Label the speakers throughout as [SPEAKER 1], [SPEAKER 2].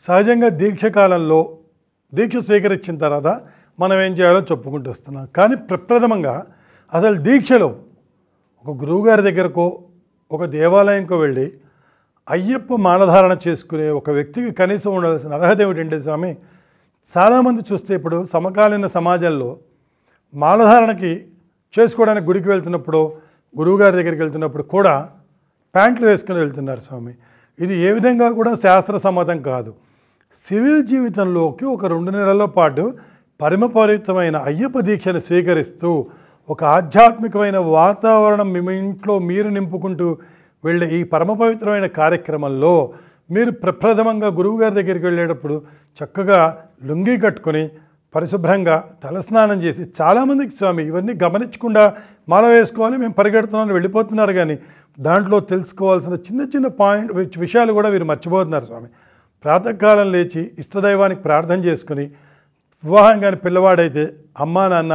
[SPEAKER 1] సహజంగా దీక్ష కాలంలో దీక్ష స్వీకరించిన తర్వాత మనం ఏం చేయాలో చెప్పుకుంటూ వస్తున్నాం. కానీ ప్రప్రథమంగా అసలు దీక్షలో ఒక గురువుగారి దగ్గరకో ఒక దేవాలయంకో వెళ్ళి అయ్యప్ప మాలధారణ చేసుకునే ఒక వ్యక్తికి కనీసం ఉండవలసిన అర్హత ఏమిటంటే స్వామి, చాలామంది చూస్తే ఇప్పుడు సమకాలీన సమాజంలో మాలధారణకి చేసుకోవడానికి గుడికి వెళ్తున్నప్పుడు గురువుగారి దగ్గరికి వెళ్తున్నప్పుడు కూడా ప్యాంట్లు వేసుకుని వెళ్తున్నారు స్వామి. ఇది ఏ విధంగా కూడా శాస్త్ర సమ్మతం కాదు. సివిల్ జీవితంలోకి ఒక 2 నెలల పాటు పరిమపరితమైన అయ్యప్ప దీక్షను స్వీకరిస్తూ ఒక ఆధ్యాత్మికమైన వాతావరణం మీ ఇంట్లో మీరు నింపుకుంటూ వెళ్ళే ఈ పరమ పవిత్రమైన కార్యక్రమంలో మీరు ప్రప్రథమంగా గురువుగారి దగ్గరికి వెళ్ళేటప్పుడు చక్కగా లుంగీ కట్టుకొని పరిశుభ్రంగా తలస్నానం చేసి, చాలామందికి స్వామి ఇవన్నీ గమనించకుండా మాల వేసుకోవాలి మేము పరిగెడుతున్నామని వెళ్ళిపోతున్నారు. కానీ దాంట్లో తెలుసుకోవాల్సిన చిన్న చిన్న విషయాలు కూడా వీరు మర్చిపోతున్నారు స్వామి. ప్రాతకాలం లేచి ఇష్టదైవానికి ప్రార్థన చేసుకుని, వివాహం కాని పిల్లవాడైతే అమ్మా నాన్న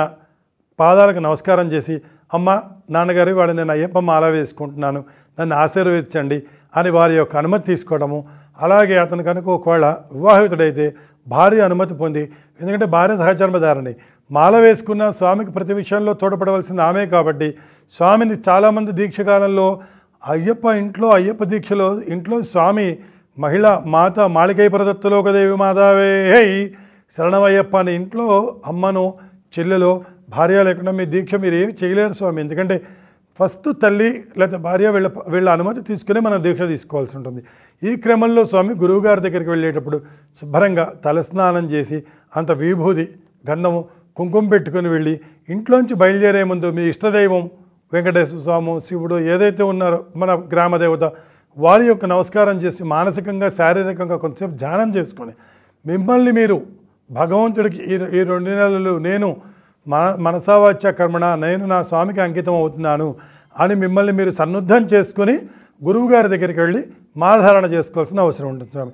[SPEAKER 1] పాదాలకు నమస్కారం చేసి, అమ్మ నాన్నగారి వాడు నేను అయ్యప్ప మాల వేసుకుంటున్నాను, నన్ను ఆశీర్వదించండి అని వారి యొక్క అనుమతి తీసుకోవడము. అలాగే అతను కనుక ఒకవేళ వివాహితుడైతే భార్య అనుమతి పొంది, ఎందుకంటే భార్య సహచర్మధారణి, మాల వేసుకున్న స్వామికి ప్రతి విషయంలో తోడ్పడవలసింది ఆమె కాబట్టి స్వామిని చాలామంది దీక్షకాలంలో అయ్యప్ప దీక్షలో ఇంట్లో స్వామి మహిళ మాత మాళికై ప్రదత్తులోకదేవి మాతావే హై శరణమయ్యప్ప అని ఇంట్లో అమ్మను చెల్లెలో భార్య లేకుండా మీ దీక్ష మీరు ఏమి చేయలేరు స్వామి. ఎందుకంటే ఫస్ట్ తల్లి లేకపోతే భార్య వీళ్ళ అనుమతి తీసుకుని మనం దీక్ష తీసుకోవాల్సి ఉంటుంది. ఈ క్రమంలో స్వామి గురువుగారి దగ్గరికి వెళ్ళేటప్పుడు శుభ్రంగా తలస్నానం చేసి అంత విభూది గంధము కుంకుమ పెట్టుకుని వెళ్ళి ఇంట్లోంచి బయలుదేరే ముందు మీ ఇష్టదైవం వెంకటేశ్వర స్వామి శివుడు ఏదైతే ఉన్నారో మన గ్రామ దేవత వారి యొక్క నమస్కారం చేసి మానసికంగా శారీరకంగా కొంచెంసేపు ధ్యానం చేసుకొని మిమ్మల్ని మీరు భగవంతుడికి ఈ 2 నెలలు నేను మనసావాచ్య కర్మణ నేను నా స్వామికి అంకితం అవుతున్నాను అని మిమ్మల్ని మీరు సన్నుద్ధం చేసుకొని గురువుగారి దగ్గరికి వెళ్ళి మాలధారణ చేసుకోవాల్సిన అవసరం ఉంటుంది స్వామి.